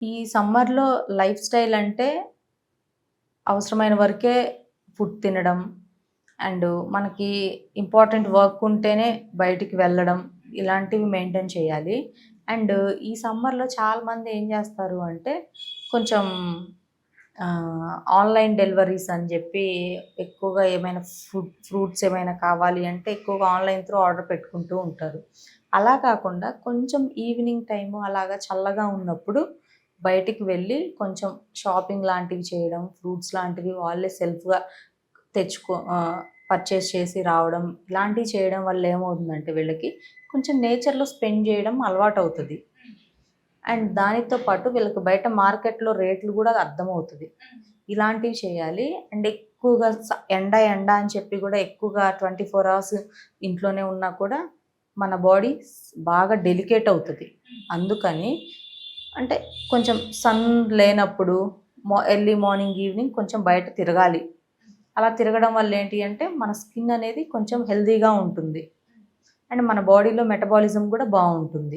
ఈ సమ్మర్‌లో life style అంటే అవసరమైన వరకే ఫుడ్ తినడం. అండ్ మనకి ఇంపార్టెంట్ వర్క్ ఉంటేనే బయటికి వెళ్ళడం. ఇలాంటివి మెయింటైన్ చేయాలి. అండ్ ఈ సమ్మర్‌లో చాలామంది ఏం చేస్తారు అంటే కొంచెం ఆన్‌లైన్ డెలివరీస్ అని చెప్పి ఎక్కువగా ఏమైనా ఫ్రూట్స్ ఏమైనా కావాలి అంటే ఎక్కువగా ఆన్‌లైన్ త్రూ ఆర్డర్ పెట్టుకుంటూ ఉంటారు. అలా కాకుండా కొంచెం ఈవినింగ్ టైము అలాగా చల్లగా ఉన్నప్పుడు బయటికి వెళ్ళి కొంచెం షాపింగ్ లాంటివి చేయడం, ఫ్రూట్స్ లాంటివి వాళ్ళే సెల్ఫ్‌గా పర్చేస్ చేసి రావడం, ఇలాంటివి చేయడం వల్ల ఏమవుతుందంటే వీళ్ళకి కొంచెం నేచర్‌లో స్పెండ్ చేయడం అలవాటవుతది. అండ్ దానితో పాటు వీళ్ళకి బయట మార్కెట్‌లో రేట్లు కూడా అర్థమవుతది. ఇలాంటివి చేయాలి. అండ్ ఎక్కువగా ఎండ ఎండ అని చెప్పి కూడా ఎక్కువగా 24 అవర్స్ ఇంట్లోనే ఉన్నా కూడా మన బాడీ బాగా డెలికేట్ అవుతది. అందుకని అంటే కొంచెం సన్ లేనప్పుడు ఎర్లీ మార్నింగ్, ఈవినింగ్ కొంచెం బయట తిరగాలి. అలా తిరగడం వల్ల ఏంటి అంటే మన స్కిన్ అనేది కొంచెం హెల్తీగా ఉంటుంది. అండ్ మన బాడీలో మెటబాలిజం కూడా బావుంటుంది.